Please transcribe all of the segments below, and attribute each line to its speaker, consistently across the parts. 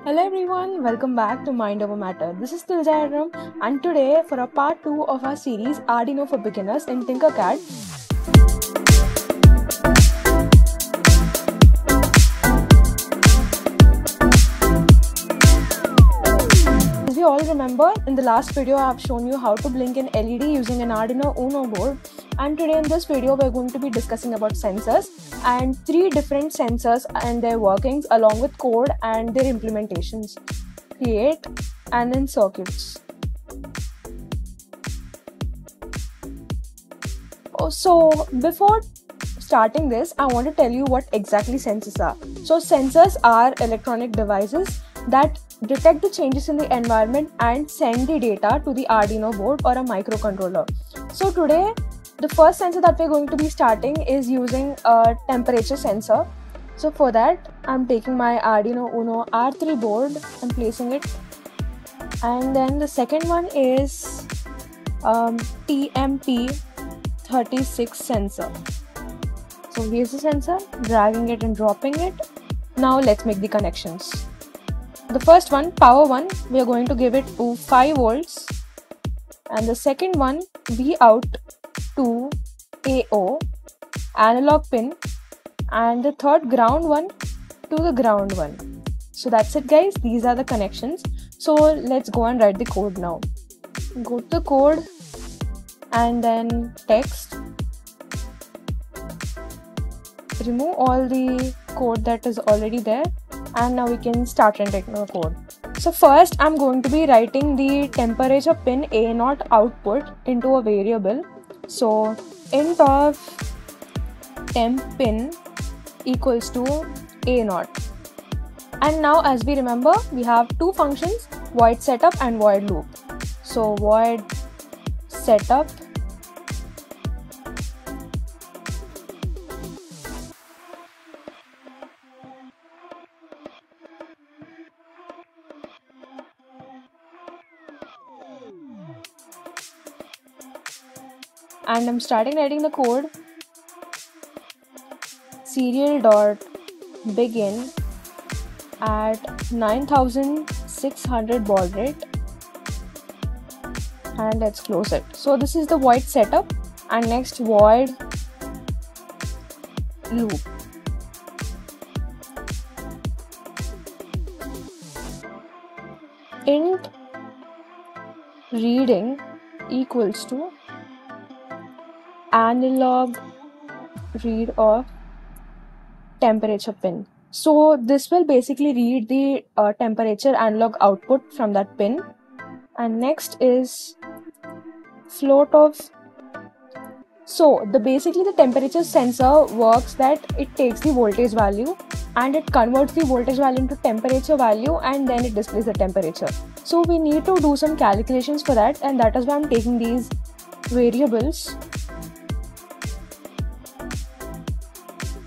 Speaker 1: Hello everyone, welcome back to Mind Over Matter. This is Tuljaram and today for a part 2 of our series Arduino for Beginners in Tinkercad. As we all remember, in the last video I have shown you how to blink an LED using an Arduino Uno board, and today in this video we're going to be discussing about sensors and 3 different sensors and their workings along with code and their implementations, create and then circuits. So before starting this, I want to tell you what exactly sensors are. So sensors are electronic devices that detect the changes in the environment and send the data to the Arduino board or a microcontroller. So today, the first sensor that we're going to be starting is using a temperature sensor. So for that, I'm taking my Arduino Uno R3 board and placing it. And then the second one is TMP36 sensor. So here's the sensor, dragging it and dropping it. Now let's make the connections. The first one, power one, we are going to give it to 5 volts. And the second one, V out to AO, analog pin. And the third, ground one to the ground one. So that's it guys, these are the connections. So let's go and write the code now. Go to the code and then text. Remove all the code that is already there, and now we can start writing the code. So first I'm going to be writing the temperature pin A0 output into a variable. So int of temp pin equals to A0. And now as we remember, we have two functions, void setup and void loop. So void setup and I'm starting writing the code. Serial dot begin at 9600 baud rate, and let's close it. So this is the void setup, and next void loop. Int reading equals to analog read of temperature pin. So this will basically read the temperature analog output from that pin. And next is float of. So basically the temperature sensor works that it takes the voltage value and it converts the voltage value into temperature value, and then it displays the temperature. So we need to do some calculations for that, and that is why I'm taking these variables.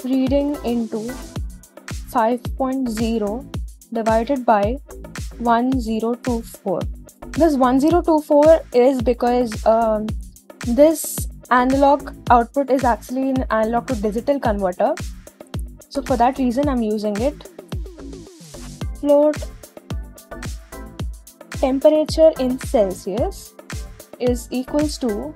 Speaker 1: Reading into 5.0 divided by 1024. This 1024 is because this analog output is actually an analog to digital converter. So for that reason I'm using it. Float temperature in Celsius is equals to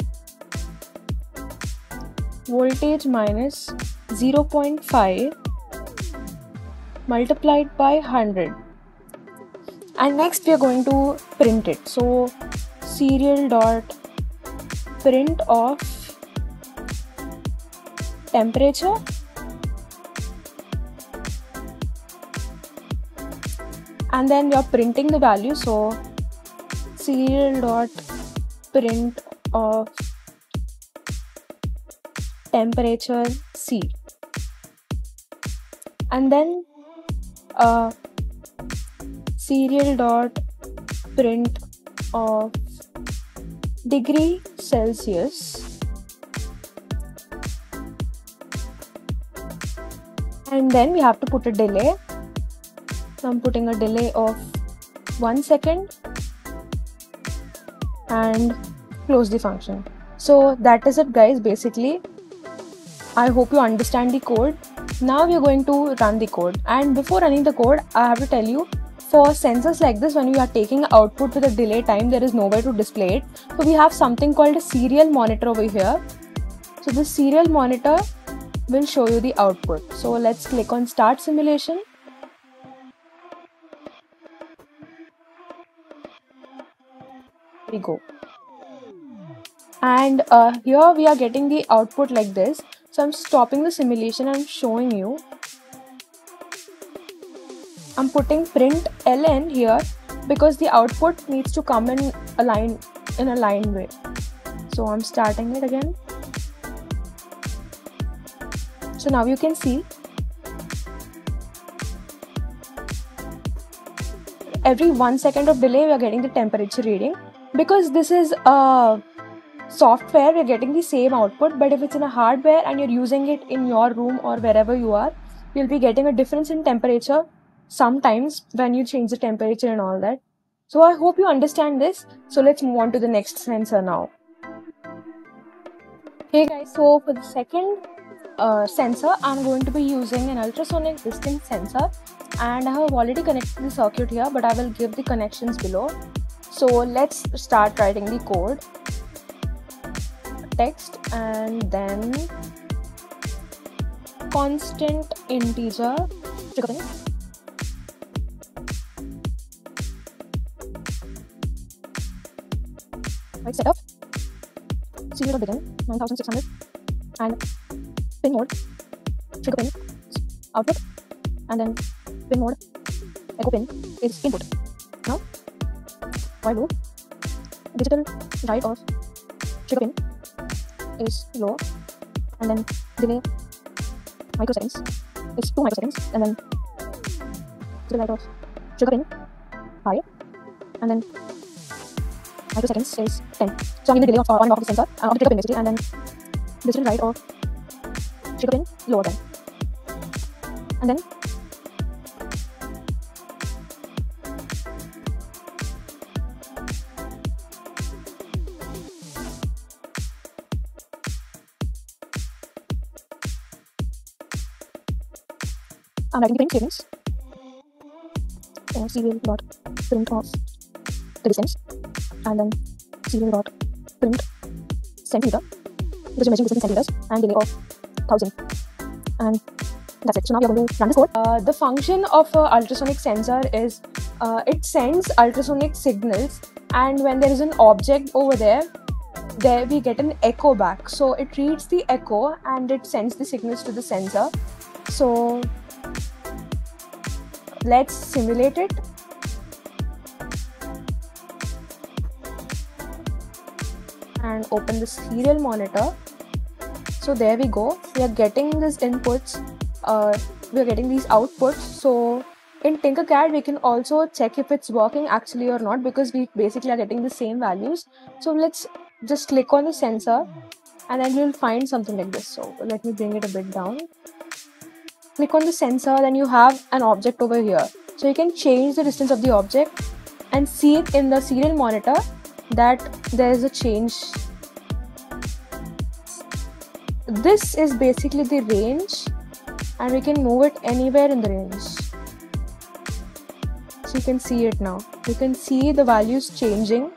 Speaker 1: voltage minus 0.5 multiplied by 100, and next we are going to print it. So serial dot print of temperature and then we are printing the value. So serial dot print of temperature C, and then serial dot print of degree Celsius, and then we have to put a delay. So I'm putting a delay of 1 second and close the function. So that is it guys, basically. I hope you understand the code. Now we are going to run the code, and before running the code I have to tell you for sensors like this, when you are taking output with a delay time, there is nowhere to display it. So we have something called a serial monitor over here. So this serial monitor will show you the output. So let's click on start simulation. Here we go. And here we are getting the output like this. So I'm stopping the simulation and showing you. I'm putting print ln here because the output needs to come in a line way. So I'm starting it again. So now you can see every 1 second of delay we are getting the temperature reading. Because this is a software, we're getting the same output, but if it's in a hardware and you're using it in your room or wherever you are, you'll be getting a difference in temperature sometimes when you change the temperature and all that. So I hope you understand this. So let's move on to the next sensor now. Hey guys, so for the second sensor, I'm going to be using an ultrasonic distance sensor, and I have already connected the circuit here, but I will give the connections below. So let's start writing the code. Text and then constant integer right setup, serial of begin 9600, and pin mode trigger pin output, and then pin mode echo pin is input. Now while loop, digital write of trigger pin is low, and then delay microseconds is 2 microseconds, and then digital write of trigger pin high, and then microseconds is 10. So I'm in the delay of on and off the sensor of the trigger pin basically, and then digital write of trigger pin lower than, and then I'm writing the print statements. Serial dot print of the distance, and then serial dot print centimeter, because you're measuring distance in centimeters, and delay of 1000, and that's it. So now we are going to run this code. The function of an ultrasonic sensor is it sends ultrasonic signals, and when there is an object over there we get an echo back. So it reads the echo and it sends the signals to the sensor. So let's simulate it. And open the serial monitor. So there we go. We are getting these inputs. We are getting these outputs. So in Tinkercad, we can also check if it's working actually or not, because we basically are getting the same values. So let's just click on the sensor, and then you'll find something like this. So let me bring it a bit down. Click on the sensor, then you have an object over here. So you can change the distance of the object and see it in the serial monitor that there is a change. This is basically the range, and we can move it anywhere in the range. So you can see it now. You can see the values changing.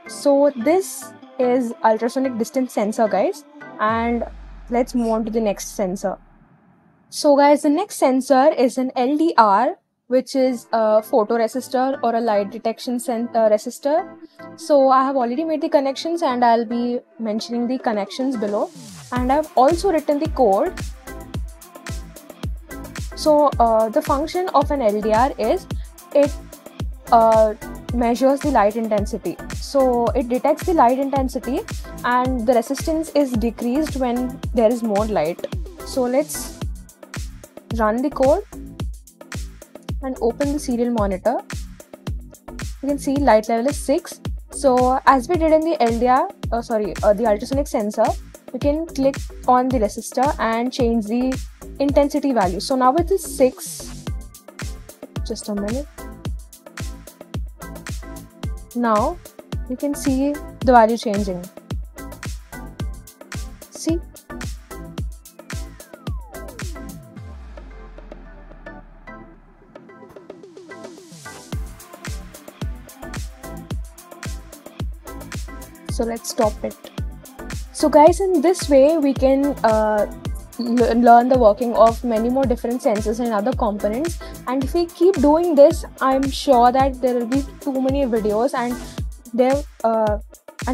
Speaker 1: So this is ultrasonic distance sensor, guys, and let's move on to the next sensor. So guys, the next sensor is an LDR, which is a photoresistor or a light detection resistor. So I have already made the connections, and I'll be mentioning the connections below, and I've also written the code. So the function of an LDR is it measures the light intensity. So it detects the light intensity, and the resistance is decreased when there is more light. So let's run the code and open the serial monitor. You can see light level is 6. So as we did in the LDR, the ultrasonic sensor, you can click on the resistor and change the intensity value. So now it is 6. Just a minute. Now you can see the value changing. See? So let's stop it. So guys, in this way we can learn the working of many more different sensors and other components, and if we keep doing this, I'm sure that there will be too many videos, and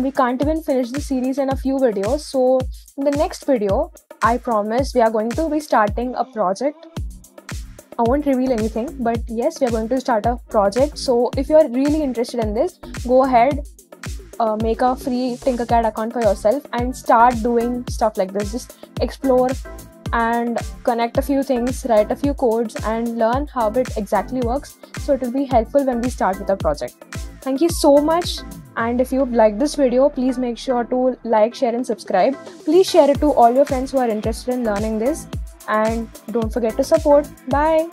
Speaker 1: we can't even finish the series in a few videos. So in the next video, I promise we are going to be starting a project. I won't reveal anything, but yes, we are going to start a project. So if you are really interested in this, go ahead, make a free Tinkercad account for yourself and start doing stuff like this. Just explore and connect a few things, write a few codes, and learn how it exactly works. So it will be helpful when we start with a project. Thank you so much. And if you liked this video, please make sure to like, share, and subscribe. Please share it to all your friends who are interested in learning this. And don't forget to support. Bye.